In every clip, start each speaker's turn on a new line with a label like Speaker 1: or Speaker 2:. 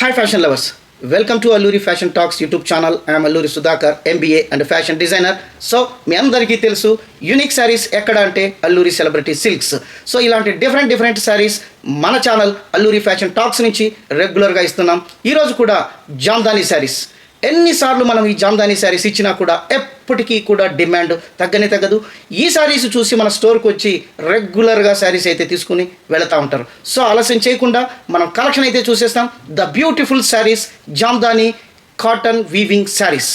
Speaker 1: Hi fashion lovers, welcome to Alluri Fashion Talks YouTube channel. I am Alluri Sudhakar, MBA and fashion designer. So మీ అందరికీ తెలుసు unique saris ఎక్కడ అంటే Alluri celebrity silks. So ఇలాంటి different saris మన channel Alluri fashion talks నుంచి రెగ్యులర్గా ఇస్తున్నాం. ఈరోజు కూడా జామ్దానీ శారీస్. ఎన్నిసార్లు మనం ఈ జామ్దానీ శారీస్ ఇచ్చినా కూడా ఎప్పటికీ కూడా డిమాండ్ తగ్గనే తగ్గదు. ఈ శారీస్ చూసి మన స్టోర్కి వచ్చి రెగ్యులర్గా శారీస్ అయితే తీసుకుని వెళుతూ ఉంటారు. సో ఆలస్యం చేయకుండా మనం కలెక్షన్ అయితే చూసేస్తాం. The beautiful saris Jamdani cotton weaving saris.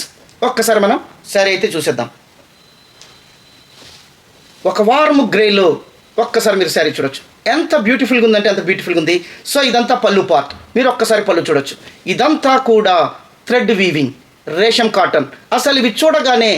Speaker 1: ఒక్కసారి మనం శారీ అయితే చూసేద్దాం. ఒక వార్మ్ గ్రేలో ఒక్కసారి మీరు శారీ చూడొచ్చు. ఎంత బ్యూటిఫుల్గా ఉందంటే అంత బ్యూటిఫుల్గా ఉంది. సో ఇదంతా పళ్ళు పార్ట్, మీరు ఒక్కసారి పళ్ళు చూడొచ్చు. ఇదంతా కూడా థ్రెడ్ వీవింగ్ రేషం కాటన్. అసలు ఇవి చూడగానే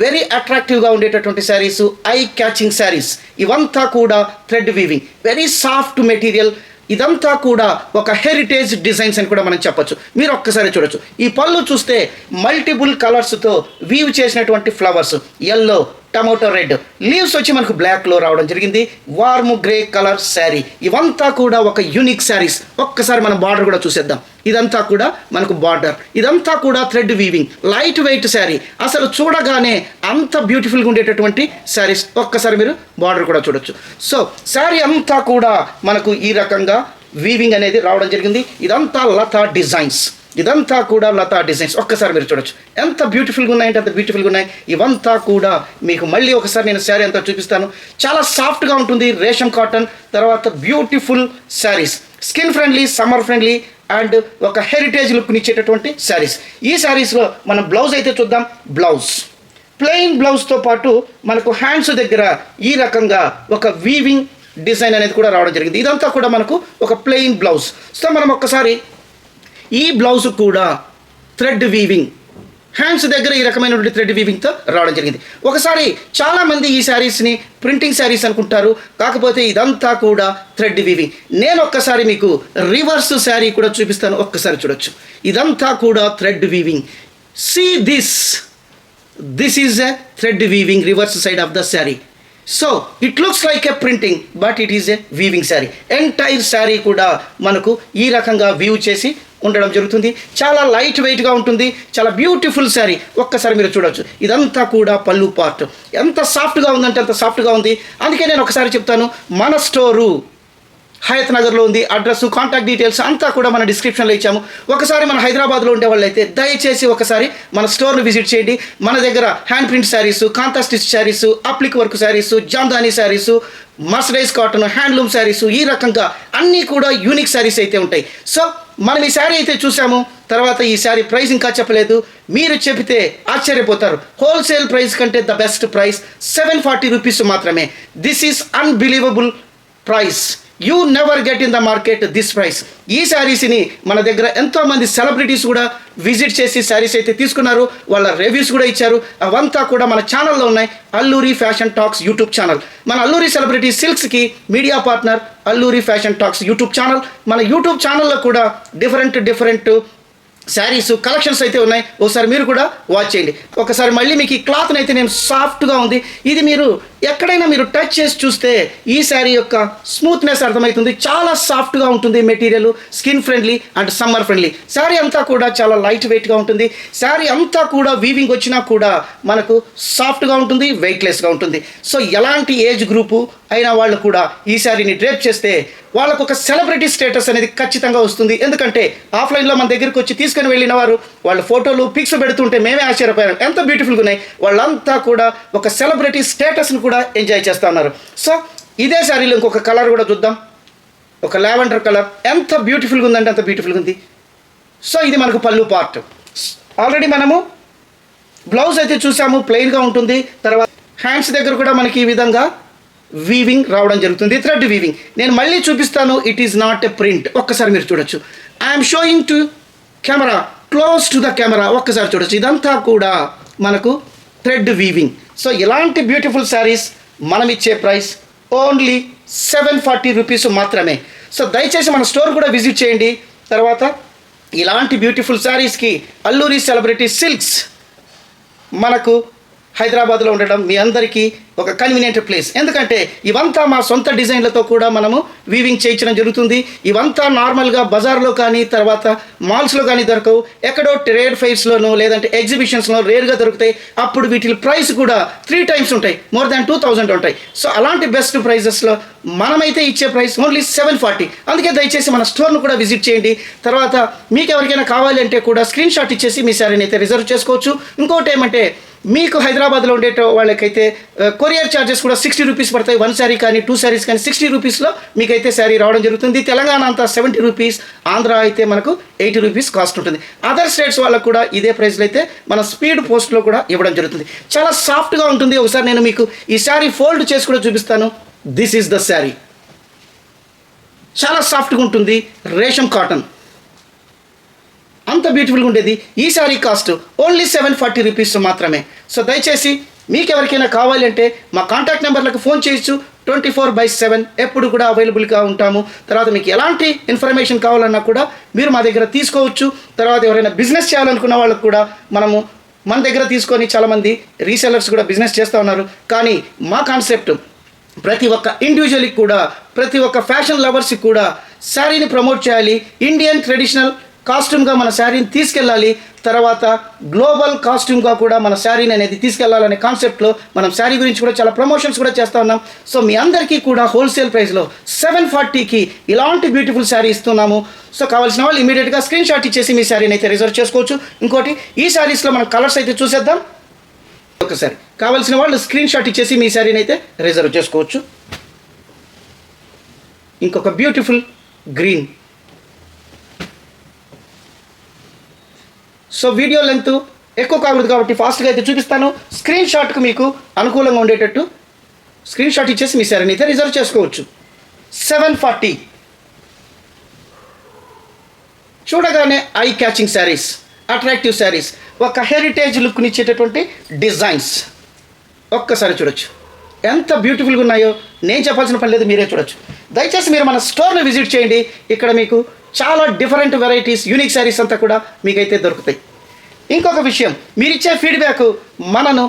Speaker 1: వెరీ అట్రాక్టివ్గా ఉండేటటువంటి శారీస్, ఐ క్యాచింగ్ శారీస్. ఇవంతా కూడా thread weaving, very soft material. ఇదంతా కూడా ఒక హెరిటేజ్ డిజైన్స్ అని కూడా మనం చెప్పొచ్చు. మీరు ఒక్కసారి చూడొచ్చు. ఈ పళ్ళు చూస్తే మల్టిపుల్ కలర్స్తో వీవ్ చేసినటువంటి flowers, yellow, tomato red, leaves వచ్చి మనకు బ్లాక్లో రావడం జరిగింది. Warm grey colour sari. ఇవంతా కూడా ఒక యూనిక్ శారీస్. ఒక్కసారి మనం బార్డర్ కూడా చూసేద్దాం. ఇదంతా కూడా మనకు బార్డర్, ఇదంతా కూడా thread weaving, light weight sari. అసలు చూడగానే అంత బ్యూటిఫుల్గా ఉండేటటువంటి శారీస్. ఒక్కసారి మీరు బార్డర్ కూడా చూడొచ్చు. సో శారీ అంతా కూడా మనకు ఈ రకంగా వీవింగ్ అనేది రావడం జరిగింది. ఇదంతా లతా డిజైన్స్, ఇదంతా కూడా లతా డిజైన్స్. ఒక్కసారి మీరు చూడొచ్చు ఎంత బ్యూటిఫుల్గా ఉన్నాయంటే అంత బ్యూటిఫుల్గా ఉన్నాయి. ఇవంతా కూడా మీకు మళ్ళీ ఒకసారి నేను శారీ అంతా చూపిస్తాను. చాలా సాఫ్ట్గా ఉంటుంది, రేషం కాటన్. తర్వాత beautiful saris, skin friendly, summer friendly and ఒక హెరిటేజ్ లుక్ని ఇచ్చేటటువంటి శారీస్. ఈ శారీస్లో మనం బ్లౌజ్ అయితే చూద్దాం. బ్లౌజ్ ప్లెయిన్ బ్లౌజ్తో పాటు మనకు హ్యాండ్స్ దగ్గర ఈ రకంగా ఒక వీవింగ్ డిజైన్ అనేది కూడా రావడం జరిగింది. ఇదంతా కూడా మనకు ఒక ప్లెయిన్ బ్లౌజ్. సో మనం ఒక్కసారి ఈ బ్లౌజ్ కూడా థ్రెడ్ వీవింగ్, హ్యాండ్స్ దగ్గర ఈ రకమైనటువంటి థ్రెడ్ వీవింగ్తో రావడం జరిగింది. ఒకసారి చాలామంది ఈ శారీస్ని ప్రింటింగ్ శారీస్ అనుకుంటారు, కాకపోతే ఇదంతా కూడా థ్రెడ్ వీవింగ్. నేను ఒక్కసారి మీకు రివర్స్ శారీ కూడా చూపిస్తాను. ఒక్కసారి చూడొచ్చు. ఇదంతా కూడా thread weaving. See this is a thread weaving reverse side of the sari. So it looks like a printing but it is a weaving sari. Entire sari కూడా మనకు ఈ రకంగా వీవ్ చేసి ఉండడం జరుగుతుంది. చాలా లైట్ వెయిట్గా ఉంటుంది, చాలా బ్యూటిఫుల్ శారీ. ఒక్కసారి మీరు చూడొచ్చు. ఇదంతా కూడా పళ్ళు పార్ట్. ఎంత సాఫ్ట్గా ఉందంటే అంత సాఫ్ట్గా ఉంది. అందుకే నేను ఒకసారి చెప్తాను, మన స్టోరు హయత్ నగర్లో ఉంది. అడ్రస్, కాంటాక్ట్ డీటెయిల్స్ అంతా కూడా మన డిస్క్రిప్షన్లో ఇచ్చాము. ఒకసారి మన హైదరాబాద్లో ఉండే వాళ్ళైతే దయచేసి ఒకసారి మన స్టోర్ని విజిట్ చేయండి. మన దగ్గర hand print saris, Kantha stitch saris, applique work saris, Jamdani saris, mercerised cotton, handloom saris, ఈ రకంగా అన్నీ కూడా యూనిక్ శారీస్ అయితే ఉంటాయి. సో మనం ఈ శారీ అయితే చూసాము. తర్వాత ఈ శారీ ప్రైస్ ఇంకా చెప్పలేదు, మీరు చెబితే ఆశ్చర్యపోతారు. హోల్సేల్ ప్రైస్ కంటే ద బెస్ట్ ప్రైస్ 740 రూపీస్ మాత్రమే. This is unbelievable price. You never get in the market this price. ఈ శారీస్ని మన దగ్గర ఎంతోమంది సెలబ్రిటీస్ కూడా విజిట్ చేసి శారీస్ అయితే తీసుకున్నారు, వాళ్ళ రివ్యూస్ కూడా ఇచ్చారు. అవంతా కూడా మన ఛానల్లో ఉన్నాయి. Alluri fashion talks YouTube channel. మన అల్లూరి సెలబ్రిటీ సిల్క్స్కి media partner Alluri fashion talks YouTube channel. మన యూట్యూబ్ ఛానల్లో కూడా డిఫరెంట్ శారీస్ కలెక్షన్స్ అయితే ఉన్నాయి. ఒకసారి మీరు కూడా వాచ్ చేయండి. ఒకసారి మళ్ళీ మీకు ఈ క్లాత్ని అయితే నేను సాఫ్ట్గా ఉంది. ఇది మీరు ఎక్కడైనా మీరు టచ్ చేసి చూస్తే ఈ శారీ యొక్క స్మూత్నెస్ అర్థమవుతుంది. చాలా సాఫ్ట్గా ఉంటుంది material, skin friendly and summer friendly. Sari అంతా కూడా చాలా లైట్ వెయిట్గా ఉంటుంది. శారీ అంతా కూడా వీవింగ్ వచ్చినా కూడా మనకు సాఫ్ట్గా ఉంటుంది, వెయిట్లెస్గా ఉంటుంది. సో ఎలాంటి ఏజ్ గ్రూపు అయినా వాళ్ళు కూడా ఈ శారీని డ్రేప్ చేస్తే వాళ్ళకు ఒక సెలబ్రిటీ స్టేటస్ అనేది ఖచ్చితంగా వస్తుంది. ఎందుకంటే ఆఫ్లైన్లో మన దగ్గరికి వచ్చి తీసుకొని వెళ్ళిన వారు వాళ్ళ ఫోటోలు పిక్స్ పెడుతుంటే మేమే ఆశ్చర్యపోయాం, ఎంత బ్యూటిఫుల్గా ఉన్నాయి. వాళ్ళంతా కూడా ఒక సెలబ్రిటీ స్టేటస్ని కూడా ఎంజాయ్ చేస్తూ ఉన్నారు. సో ఇదే శారీలో ఇంకొక కలర్ కూడా చూద్దాం. ఒక లావెండర్ కలర్. ఎంత బ్యూటిఫుల్గా ఉందంటే అంత బ్యూటిఫుల్గా ఉంది. సో ఇది మనకు పళ్ళు పార్ట్. ఆల్రెడీ మనము బ్లౌజ్ అయితే చూసాము, ప్లెయిన్గా ఉంటుంది. తర్వాత హ్యాండ్స్ దగ్గర కూడా మనకి ఈ విధంగా వీవింగ్ రావడం జరుగుతుంది, థ్రెడ్ వీవింగ్. నేను మళ్ళీ చూపిస్తాను. It is not a print. ఒక్కసారి మీరు చూడొచ్చు. I'm showing to camera, close to the camera. ఒక్కసారి చూడొచ్చు. ఇదంతా కూడా మనకు థ్రెడ్ వీవింగ్. సో ఇలాంటి బ్యూటిఫుల్ శారీస్ మనం ఇచ్చే ప్రైస్ ఓన్లీ 740 రూపీస్ మాత్రమే. సో దయచేసి మన స్టోర్ కూడా విజిట్ చేయండి. తర్వాత ఇలాంటి బ్యూటిఫుల్ శారీస్కి అల్లూరి సెలబ్రిటీ సిల్క్స్ మనకు హైదరాబాద్లో ఉండడం మీ అందరికీ ఒక కన్వీనియంట్ ప్లేస్. ఎందుకంటే ఇవంతా మా సొంత డిజైన్లతో కూడా మనము వీవింగ్ చేయించడం జరుగుతుంది. ఇవంతా నార్మల్గా బజార్లో కానీ తర్వాత మాల్స్లో కానీ దొరకవు. ఎక్కడో ట్రేడ్ ఫెయిర్స్లోనూ లేదంటే ఎగ్జిబిషన్స్లో రేర్గా దొరుకుతాయి. అప్పుడు వీటి ప్రైస్ కూడా 3 times ఉంటాయి, మోర్ దాన్ 2000 ఉంటాయి. సో అలాంటి బెస్ట్ ప్రైజెస్లో మనమైతే ఇచ్చే ప్రైస్ ఓన్లీ 740. అందుకే దయచేసి మన స్టోర్ను కూడా విజిట్ చేయండి. తర్వాత మీకు ఎవరికైనా కావాలి అంటే కూడా స్క్రీన్ షాట్ ఇచ్చేసి మీ శారీని అయితే రిజర్వ్ చేసుకోవచ్చు. ఇంకోటి ఏమంటే మీకు హైదరాబాద్లో ఉండే వాళ్ళకైతే కొరియర్ ఛార్జెస్ కూడా 60 రూపీస్ పడతాయి. 1 శారీ కానీ 2 శారీస్ కానీ 60 రూపీస్లో మీకైతే శారీ రావడం జరుగుతుంది. తెలంగాణ అంతా 70 రూపీస్, ఆంధ్ర అయితే మనకు 80 రూపీస్ కాస్ట్ ఉంటుంది. అదర్ స్టేట్స్ వాళ్ళకు కూడా ఇదే ప్రైస్లో అయితే మన స్పీడ్ పోస్ట్లో కూడా ఇవ్వడం జరుగుతుంది. చాలా సాఫ్ట్గా ఉంటుంది. ఒకసారి నేను మీకు ఈ శారీ ఫోల్డ్ చేసి కూడా చూపిస్తాను. This is the sari. చాలా సాఫ్ట్గా ఉంటుంది, రేషం కాటన్, అంత బ్యూటిఫుల్గా ఉండేది. ఈ శారీ కాస్ట్ ఓన్లీ 740 రూపీస్ మాత్రమే. సో దయచేసి మీకు ఎవరికైనా కావాలంటే మా కాంటాక్ట్ నెంబర్లకు ఫోన్ చేయొచ్చు. 24/7 ఎప్పుడు కూడా అవైలబుల్గా ఉంటాము. తర్వాత మీకు ఎలాంటి ఇన్ఫర్మేషన్ కావాలన్నా కూడా మీరు మా దగ్గర తీసుకోవచ్చు. తర్వాత ఎవరైనా బిజినెస్ చేయాలనుకున్న వాళ్ళకు కూడా మనము మన దగ్గర తీసుకొని చాలామంది రీసెలర్స్ కూడా బిజినెస్ చేస్తూ ఉన్నారు. కానీ మా కాన్సెప్ట్ ప్రతి ఒక్క ఇండివిజువల్కి కూడా, ప్రతి ఒక్క ఫ్యాషన్ లవర్స్కి కూడా శారీని ప్రమోట్ చేయాలి. ఇండియన్ ట్రెడిషనల్ కాస్ట్యూమ్గా మన శారీని తీసుకెళ్ళాలి. తర్వాత గ్లోబల్ కాస్ట్యూమ్గా కూడా మన శారీని అనేది తీసుకెళ్లాలనే కాన్సెప్ట్లో మనం శారీ గురించి కూడా చాలా ప్రమోషన్స్ కూడా చేస్తూ ఉన్నాం. సో మీ అందరికీ కూడా హోల్సేల్ ప్రైస్లో 740కి ఇలాంటి బ్యూటిఫుల్ శారీ ఇస్తున్నాము. సో కావాల్సిన వాళ్ళు ఇమీడియట్గా స్క్రీన్ షాట్ ఇచ్చేసి మీ శారీని అయితే రిజర్వ్ చేసుకోవచ్చు. ఇంకోటి, ఈ శారీస్లో మనం కలర్స్ అయితే చూసేద్దాం. ఒకసారి కావాల్సిన వాళ్ళు స్క్రీన్ షాట్ ఇచ్చేసి మీ శారీని అయితే రిజర్వ్ చేసుకోవచ్చు. ఇంకొక beautiful green. So video length ఎక్కువ కాకూడదు కాబట్టి ఫాస్ట్గా అయితే చూపిస్తాను. స్క్రీన్ షాట్కు మీకు అనుకూలంగా ఉండేటట్టు స్క్రీన్ షాట్ ఇచ్చేసి మీ శారీని అయితే రిజర్వ్ చేసుకోవచ్చు. 740. చూడగానే I catching saris, attractive saris, ఒక హెరిటేజ్ లుక్నిచ్చేటటువంటి డిజైన్స్ ఒక్కసారి చూడొచ్చు. ఎంత బ్యూటిఫుల్గా ఉన్నాయో నేను చెప్పాల్సిన పని లేదు, మీరే చూడొచ్చు. దయచేసి మీరు మన స్టోర్ని విజిట్ చేయండి. ఇక్కడ మీకు చాలా డిఫరెంట్ వెరైటీస్, యూనిక్ శారీస్ అంతా కూడా మీకైతే దొరుకుతాయి. ఇంకొక విషయం, మీరు ఇచ్చే ఫీడ్బ్యాక్ మనను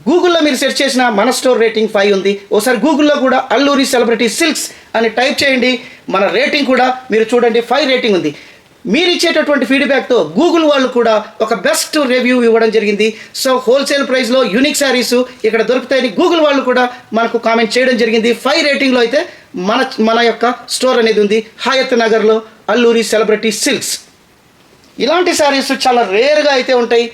Speaker 1: గూగుల్లో మీరు సెర్చ్ చేసిన మన స్టోర్ రేటింగ్ 5 ఉంది. ఒకసారి గూగుల్లో కూడా అల్లూరి సెలబ్రిటీ సిల్క్స్ అని టైప్ చేయండి. మన రేటింగ్ కూడా మీరు చూడండి, 5 రేటింగ్ ఉంది. మీరు ఇచ్చేటటువంటి ఫీడ్బ్యాక్తో గూగుల్ వాళ్ళు కూడా ఒక బెస్ట్ రివ్యూ ఇవ్వడం జరిగింది. సో హోల్సేల్ ప్రైస్లో యూనిక్ శారీస్ ఇక్కడ దొరుకుతాయని గూగుల్ వాళ్ళు కూడా మనకు కామెంట్ చేయడం జరిగింది. 5 రేటింగ్లో అయితే మన యొక్క స్టోర్ అనేది ఉంది, హయత్ నగర్లో అల్లూరి సెలబ్రిటీ సిల్క్స్. ఇలాంటి శారీస్ చాలా రేర్గా అయితే ఉంటాయి.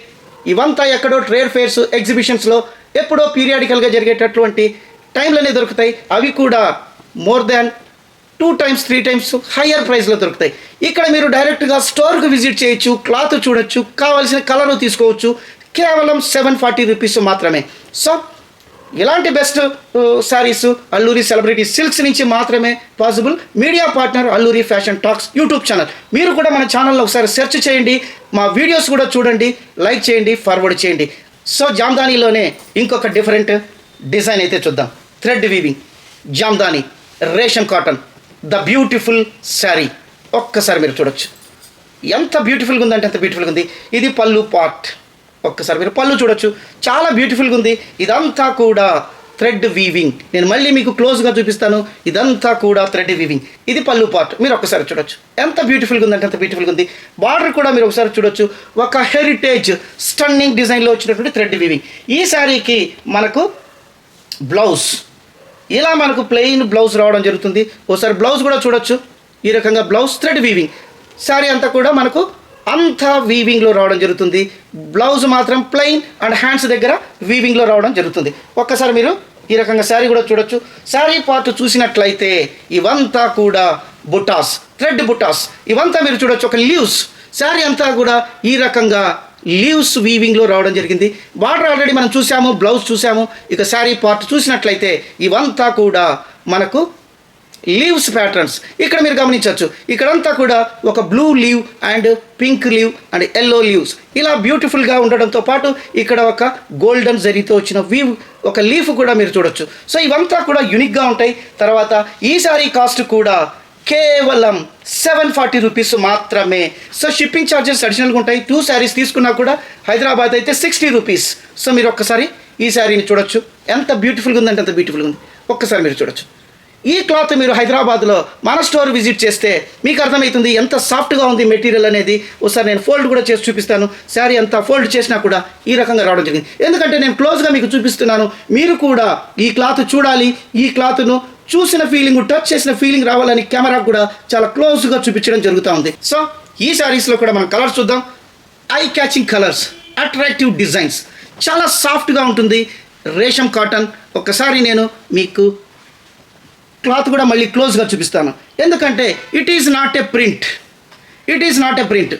Speaker 1: ఇవంతా ఎక్కడో ట్రేడ్ ఫెయిర్స్, ఎగ్జిబిషన్స్లో ఎప్పుడో పీరియాడికల్గా జరిగేటటువంటి టైంలోనే దొరుకుతాయి. అవి కూడా more than 2 times 3 times higher ప్రైస్లో దొరుకుతాయి. ఇక్కడ మీరు డైరెక్ట్గా స్టోర్కి విజిట్ చేయొచ్చు, క్లాత్ చూడొచ్చు, కావాల్సిన కలరు తీసుకోవచ్చు. కేవలం 740 రూపీస్ మాత్రమే. సో ఇలాంటి best saris Alluri celebrity silks నుంచి మాత్రమే possible. Media partner Alluri fashion talks YouTube channel. మీరు కూడా మన ఛానల్లో ఒకసారి సెర్చ్ చేయండి, మా వీడియోస్ కూడా చూడండి, లైక్ చేయండి, ఫార్వర్డ్ చేయండి. సో జామ్దానీలోనే ఇంకొక డిఫరెంట్ డిజైన్ అయితే చూద్దాం. Thread weaving Jamdani resham cotton, the beautiful sari. ఒక్కసారి మీరు చూడొచ్చు, ఎంత బ్యూటిఫుల్గా ఉందంటే అంత బ్యూటిఫుల్గా ఉంది. ఇది పళ్ళు పార్ట్. ఒక్కసారి మీరు పళ్ళు చూడొచ్చు, చాలా బ్యూటిఫుల్గా ఉంది. ఇదంతా కూడా థ్రెడ్ వీవింగ్. నేను మళ్ళీ మీకు క్లోజ్గా చూపిస్తాను. ఇదంతా కూడా థ్రెడ్ వీవింగ్. ఇది పళ్ళు పార్ట్. మీరు ఒక్కసారి చూడొచ్చు, ఎంత బ్యూటిఫుల్గా ఉందంటే అంత బ్యూటిఫుల్గా ఉంది. బార్డర్ కూడా మీరు ఒకసారి చూడొచ్చు, ఒక హెరిటేజ్ స్టన్నింగ్ డిజైన్లో వచ్చినటువంటి థ్రెడ్ వీవింగ్. ఈ శారీకి మనకు బ్లౌజ్ ఇలా మనకు ప్లెయిన్ బ్లౌజ్ రావడం జరుగుతుంది. ఒకసారి బ్లౌజ్ కూడా చూడొచ్చు, ఈ రకంగా బ్లౌజ్ థ్రెడ్ వీవింగ్. శారీ అంతా కూడా మనకు అంతా వీవింగ్లో రావడం జరుగుతుంది. బ్లౌజ్ మాత్రం ప్లెయిన్ అండ్ హ్యాండ్స్ దగ్గర వీవింగ్లో రావడం జరుగుతుంది. ఒక్కసారి మీరు ఈ రకంగా శారీ కూడా చూడొచ్చు. శారీ పార్ట్ చూసినట్లయితే ఇవంతా కూడా బుటాస్, థ్రెడ్ బుటాస్, ఇవంతా మీరు చూడొచ్చు. ఒక లీవ్స్, శారీ అంతా కూడా ఈ రకంగా లీవ్స్ వీవింగ్లో రావడం జరిగింది. బార్డర్ ఆల్రెడీ మనం చూసాము, బ్లౌజ్ చూసాము. ఇక శారీ పార్ట్ చూసినట్లయితే ఇవంతా కూడా మనకు లీవ్స్ ప్యాటర్న్స్. ఇక్కడ మీరు గమనించవచ్చు, ఇక్కడంతా కూడా ఒక blue leave and pink leave and yellow leaves ఇలా బ్యూటిఫుల్గా ఉండడంతో పాటు ఇక్కడ ఒక గోల్డెన్ జరీతో వచ్చిన వీవ్, ఒక లీఫ్ కూడా మీరు చూడొచ్చు. సో ఇవంతా కూడా యూనిక్గా ఉంటాయి. తర్వాత ఈ శారీ కాస్ట్ కూడా కేవలం 740 రూపీస్ మాత్రమే. సో షిప్పింగ్ ఛార్జెస్ అడిషనల్గా ఉంటాయి. 2 శారీస్ తీసుకున్నా కూడా హైదరాబాద్ అయితే 60 రూపీస్. సో మీరు ఒక్కసారి ఈ శారీని చూడొచ్చు, ఎంత బ్యూటిఫుల్గా ఉందంటే అంత బ్యూటిఫుల్గా ఉంది. ఒక్కసారి మీరు చూడొచ్చు. ఈ క్లాత్ మీరు హైదరాబాద్లో మన స్టోర్ విజిట్ చేస్తే మీకు అర్థమవుతుంది ఎంత సాఫ్ట్గా ఉంది మెటీరియల్ అనేది. ఒకసారి నేను ఫోల్డ్ కూడా చేసి చూపిస్తాను. శారీ అంతా ఫోల్డ్ చేసినా కూడా ఈ రకంగా రావడం జరిగింది. ఎందుకంటే నేను క్లోజ్గా మీకు చూపిస్తున్నాను, మీరు కూడా ఈ క్లాత్ చూడాలి, ఈ క్లాత్ను చూసిన ఫీలింగ్, టచ్ చేసిన ఫీలింగ్ రావాలని కెమెరా కూడా చాలా క్లోజ్గా చూపించడం జరుగుతూ ఉంది. సో ఈ శారీస్లో కూడా మనం కలర్స్ చూద్దాం. I catching colours, attractive designs, చాలా సాఫ్ట్గా ఉంటుంది. రేషం కాటన్. ఒక్కసారి నేను మీకు క్లాత్ కూడా మళ్ళీ క్లోజ్గా చూపిస్తాను. ఎందుకంటే it is not a print, it is not a print,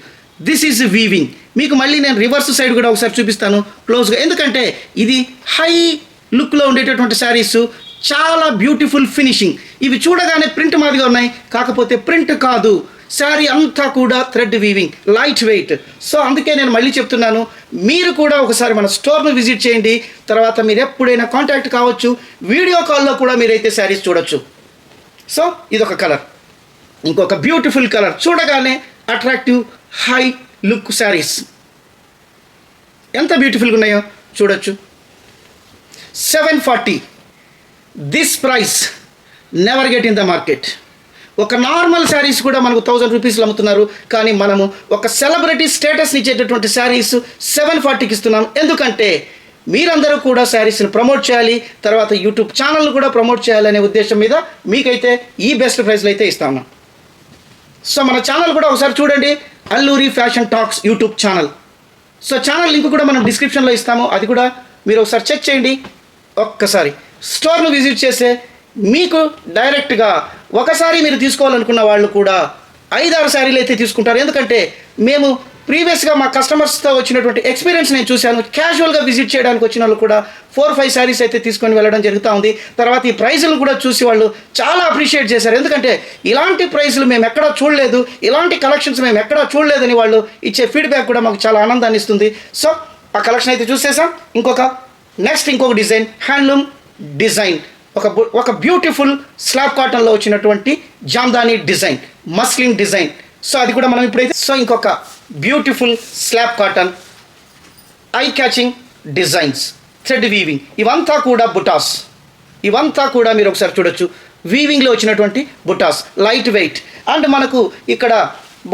Speaker 1: this is weaving. మీకు మళ్ళీ నేను రివర్స్ సైడ్ కూడా ఒకసారి చూపిస్తాను క్లోజ్గా. ఎందుకంటే ఇది హై లుక్లో ఉండేటటువంటి శారీస్, చాలా బ్యూటిఫుల్ ఫినిషింగ్. ఇవి చూడగానే ప్రింట్ మాదిరిగా ఉన్నాయి, కాకపోతే ప్రింట్ కాదు. శారీ అంతా కూడా thread weaving, light weight. So అందుకే నేను మళ్ళీ చెప్తున్నాను, మీరు కూడా ఒకసారి మన స్టోర్ను విజిట్ చేయండి. తర్వాత మీరు ఎప్పుడైనా కాంటాక్ట్ కావచ్చు, వీడియో కాల్లో కూడా మీరైతే శారీస్ చూడొచ్చు. సో ఇదొక కలర్. ఇంకొక బ్యూటిఫుల్ కలర్, చూడగానే అట్రాక్టివ్ హై లుక్ శారీస్ ఎంత బ్యూటిఫుల్గా ఉన్నాయో చూడొచ్చు. 740. This price never get in the market. ఒక నార్మల్ శారీస్ కూడా మనకు 1000 రూపీస్లు అమ్ముతున్నారు, కానీ మనము ఒక సెలబ్రిటీ స్టేటస్ని ఇచ్చేటటువంటి శారీస్ 740కి ఇస్తున్నాం. ఎందుకంటే మీరందరూ కూడా శారీస్ని ప్రమోట్ చేయాలి, తర్వాత యూట్యూబ్ ఛానల్ కూడా ప్రమోట్ చేయాలనే ఉద్దేశం మీద మీకైతే ఈ బెస్ట్ ప్రైస్లు అయితే ఇస్తా ఉన్నాం. సో మన ఛానల్ కూడా ఒకసారి చూడండి, Alluri fashion talks YouTube channel. So channel link కూడా మనం డిస్క్రిప్షన్లో ఇస్తాము, అది కూడా మీరు ఒకసారి చెక్ చేయండి. ఒక్కసారి స్టోర్ను విజిట్ చేస్తే మీకు డైరెక్ట్గా ఒకసారి మీరు తీసుకోవాలనుకున్న వాళ్ళు కూడా 5-6 శారీలు అయితే తీసుకుంటారు. ఎందుకంటే మేము ప్రీవియస్గా మా కస్టమర్స్తో వచ్చినటువంటి ఎక్స్పీరియన్స్ నేను చూశాను. క్యాజువల్గా విజిట్ చేయడానికి వచ్చిన వాళ్ళు కూడా 4-5 శారీస్ అయితే తీసుకొని వెళ్ళడం జరుగుతూ ఉంది. తర్వాత ఈ ప్రైజులు కూడా చూసి వాళ్ళు చాలా అప్రిషియేట్ చేశారు. ఎందుకంటే ఇలాంటి ప్రైజులు మేము ఎక్కడా చూడలేదు, ఇలాంటి కలెక్షన్స్ మేము ఎక్కడా చూడలేదని వాళ్ళు ఇచ్చే ఫీడ్బ్యాక్ కూడా మాకు చాలా ఆనందాన్ని ఇస్తుంది. సో ఆ కలెక్షన్ అయితే చూసేసాం. ఇంకొక డిజైన్, హ్యాండ్లూమ్ డిజైన్, ఒక బ్యూటిఫుల్ స్లాబ్ కాటన్లో వచ్చినటువంటి Jamdani design, muslin design. So అది కూడా మనం ఇప్పుడైతే ఇంకొక beautiful slab cotton, I catching designs, thread weaving, ఇవంతా కూడా బుటాస్. ఇవంతా కూడా మీరు ఒకసారి చూడొచ్చు, వీవింగ్లో వచ్చినటువంటి బుటాస్, లైట్ వెయిట్. అండ్ మనకు ఇక్కడ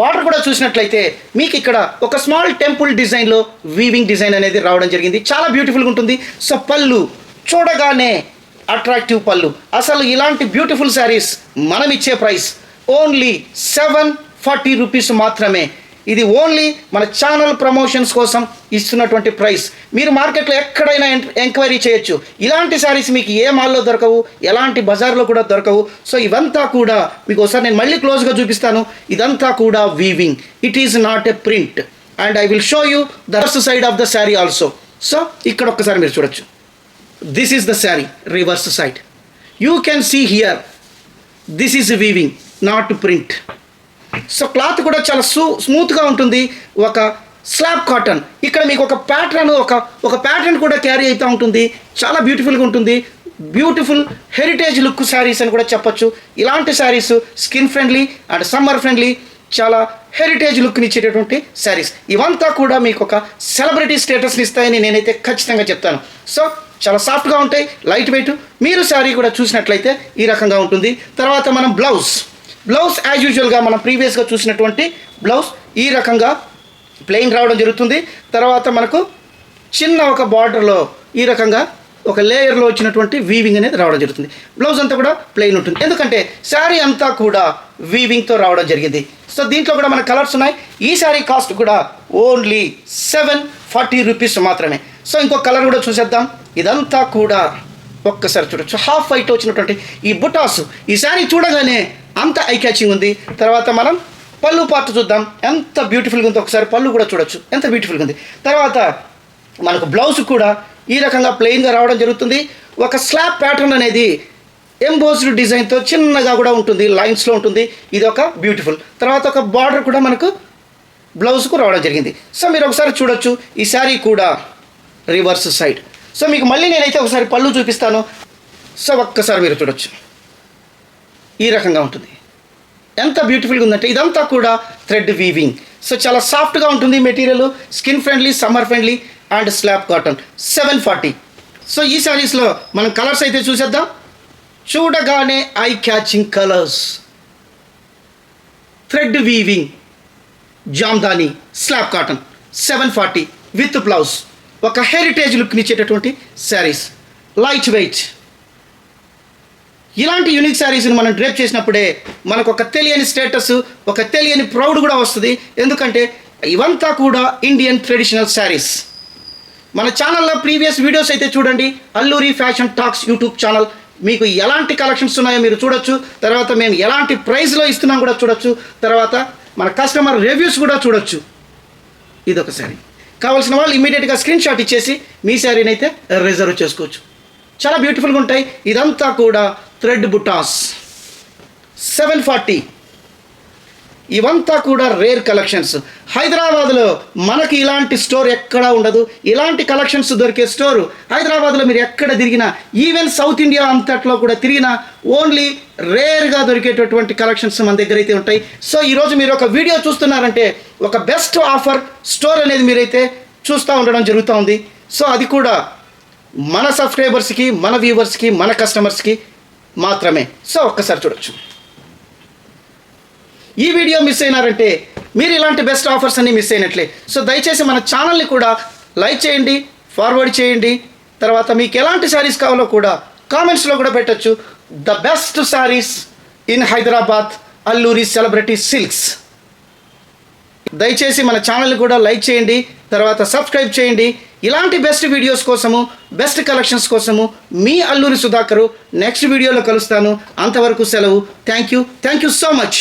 Speaker 1: బార్డర్ కూడా చూసినట్లయితే మీకు ఇక్కడ ఒక స్మాల్ టెంపుల్ డిజైన్లో వీవింగ్ డిజైన్ అనేది రావడం జరిగింది. చాలా బ్యూటిఫుల్గా ఉంటుంది. సో పళ్ళు చూడగానే అట్రాక్టివ్ పళ్ళు. అసలు ఇలాంటి బ్యూటిఫుల్ శారీస్ మనం ఇచ్చే ప్రైస్ ఓన్లీ 740 రూపీస్ మాత్రమే. ఇది ఓన్లీ మన ఛానల్ ప్రమోషన్స్ కోసం ఇస్తున్నటువంటి ప్రైస్. మీరు మార్కెట్లో ఎక్కడైనా ఎంక్వైరీ చేయొచ్చు. ఇలాంటి శారీస్ మీకు ఏ మాల్లో దొరకవు, ఎలాంటి బజార్లో కూడా దొరకవు. సో ఇవంతా కూడా మీకు ఒకసారి నేను మళ్ళీ క్లోజ్గా చూపిస్తాను. ఇదంతా కూడా weaving, it is not a print. And I will show you the other side of the sari also. So ఇక్కడ ఒక్కసారి మీరు చూడొచ్చు, this is the sari reverse side. You can see here, this is weaving, not print. So cloth కూడా చాలా స్మూత్గా ఉంటుంది. ఒక slab cotton, ఇక్కడ మీకు ఒక ప్యాటర్న్ కూడా క్యారీ అవుతూ ఉంటుంది. చాలా బ్యూటిఫుల్గా ఉంటుంది. బ్యూటిఫుల్ హెరిటేజ్ లుక్ శారీస్ అని కూడా చెప్పొచ్చు. ఇలాంటి saris skin friendly and summer friendly, చాలా హెరిటేజ్ లుక్ని ఇచ్చేటటువంటి శారీస్. ఇవంతా కూడా మీకు ఒక సెలబ్రిటీ స్టేటస్ని ఇస్తాయని నేనైతే ఖచ్చితంగా చెప్తాను. సో చాలా సాఫ్ట్గా ఉంటాయి, లైట్ వెయిట్. మీరు శారీ కూడా చూసినట్లయితే ఈ రకంగా ఉంటుంది. తర్వాత మనం బ్లౌజ్ యాజ్ యూజువల్గా మనం ప్రీవియస్గా చూసినటువంటి బ్లౌజ్ ఈ రకంగా ప్లెయిన్ రావడం జరుగుతుంది. తర్వాత మనకు చిన్న ఒక బార్డర్లో ఈ రకంగా ఒక లేయర్లో వచ్చినటువంటి వీవింగ్ అనేది రావడం జరుగుతుంది. బ్లౌజ్ అంతా కూడా ప్లెయిన్ ఉంటుంది, ఎందుకంటే శారీ అంతా కూడా వీవింగ్తో రావడం జరిగింది. సో దీంట్లో కూడా మన కలర్స్ ఉన్నాయి. ఈ శారీ కాస్ట్ కూడా ఓన్లీ 740 రూపీస్ మాత్రమే. సో ఇంకొక కలర్ కూడా చూసేద్దాం. ఇదంతా కూడా ఒక్కసారి చూడొచ్చు, హాఫ్ వైట్ వచ్చినటువంటి ఈ బుటాస్. ఈ శారీ చూడగానే అంత ఐ క్యాచింగ్ ఉంది. తర్వాత మనం పళ్ళు పార్ట్ చూద్దాం, ఎంత బ్యూటిఫుల్గా ఉందో. ఒకసారి పళ్ళు కూడా చూడొచ్చు, ఎంత బ్యూటిఫుల్గా ఉంది. తర్వాత మనకు బ్లౌజ్ కూడా ఈ రకంగా ప్లెయిన్గా రావడం జరుగుతుంది. ఒక స్లాబ్ ప్యాటర్న్ అనేది ఎంబోస్డ్ డిజైన్తో చిన్నగా కూడా ఉంటుంది, లైన్స్లో ఉంటుంది. ఇది ఒక బ్యూటిఫుల్. తర్వాత ఒక బార్డర్ కూడా మనకు బ్లౌజ్కు రావడం జరిగింది. సో మీరు ఒకసారి చూడొచ్చు, ఈ శారీ కూడా రివర్స్ సైడ్. సో మీకు మళ్ళీ నేనైతే ఒకసారి పళ్ళు చూపిస్తాను. సో ఒక్కసారి మీరు చూడొచ్చు, ఈ రకంగా ఉంటుంది. ఎంత బ్యూటిఫుల్గా ఉందంటే ఇదంతా కూడా థ్రెడ్ వీవింగ్. సో చాలా సాఫ్ట్గా ఉంటుంది material, skin friendly, summer friendly and slab cotton. 740 so ఈ శారీస్లో మనం కలర్స్ అయితే చూసేద్దాం. చూడగానే I catching colours, thread weaving, Jamdani, slab cotton, 740 with blouse, ఒక హెరిటేజ్ లుక్ని ఇచ్చేటటువంటి శారీస్, లైట్ వెయిట్. ఇలాంటి యూనిక్ శారీస్ని మనం డ్రేప్ చేసినప్పుడే మనకు ఒక తెలియని స్టేటస్, ఒక తెలియని ప్రౌడ్ కూడా వస్తుంది. ఎందుకంటే ఇవంతా కూడా ఇండియన్ ట్రెడిషనల్ శారీస్. మన ఛానల్లో ప్రీవియస్ వీడియోస్ అయితే చూడండి. Alluri fashion talks YouTube channel. మీకు ఎలాంటి కలెక్షన్స్ ఉన్నాయో మీరు చూడొచ్చు. తర్వాత మేము ఎలాంటి ప్రైస్లో ఇస్తున్నాం కూడా చూడొచ్చు. తర్వాత మన కస్టమర్ రివ్యూస్ కూడా చూడొచ్చు. ఇదొక శారీ. కావాల్సిన వాళ్ళు ఇమీడియట్గా స్క్రీన్ షాట్ ఇచ్చేసి మీ శారీని అయితే రిజర్వ్ చేసుకోవచ్చు. చాలా బ్యూటిఫుల్గా ఉంటాయి. ఇదంతా కూడా థ్రెడ్ బుటాస్, 740. ఇవంతా కూడా రేర్ కలెక్షన్స్. హైదరాబాద్లో మనకి ఇలాంటి స్టోర్ ఎక్కడా ఉండదు. ఇలాంటి కలెక్షన్స్ దొరికే స్టోరు హైదరాబాద్లో మీరు ఎక్కడ తిరిగినా, ఈవెన్ సౌత్ ఇండియా అంతట్లో కూడా తిరిగినా ఓన్లీ రేర్గా దొరికేటటువంటి కలెక్షన్స్ మన దగ్గర అయితే ఉంటాయి. సో ఈరోజు మీరు ఒక వీడియో చూస్తున్నారంటే ఒక బెస్ట్ ఆఫర్ స్టోర్ అనేది మీరైతే చూస్తూ ఉండడం జరుగుతూ ఉంది. సో అది కూడా మన సబ్స్క్రైబర్స్కి, మన వ్యూవర్స్కి, మన కస్టమర్స్కి మాత్రమే. సో ఒక్కసారి చూడొచ్చు. ఈ వీడియో మిస్ అయినారంటే మీరు ఇలాంటి బెస్ట్ ఆఫర్స్ అన్ని మిస్ అయినట్లే. సో దయచేసి మన ఛానల్ని కూడా లైక్ చేయండి, ఫార్వర్డ్ చేయండి. తర్వాత మీకు ఎలాంటి శారీస్ కావాలో కూడా కామెంట్స్లో కూడా పెట్టచ్చు. The best saris in Hyderabad, Alluri celebrity silks. దయచేసి మన ఛానల్ని కూడా లైక్ చేయండి, తర్వాత సబ్స్క్రైబ్ చేయండి. ఇలాంటి బెస్ట్ వీడియోస్ కోసము, బెస్ట్ కలెక్షన్స్ కోసము మీ అల్లూరి సుధాకరు నెక్స్ట్ వీడియోలో కలుస్తాను. అంతవరకు సెలవు. Thank you so much.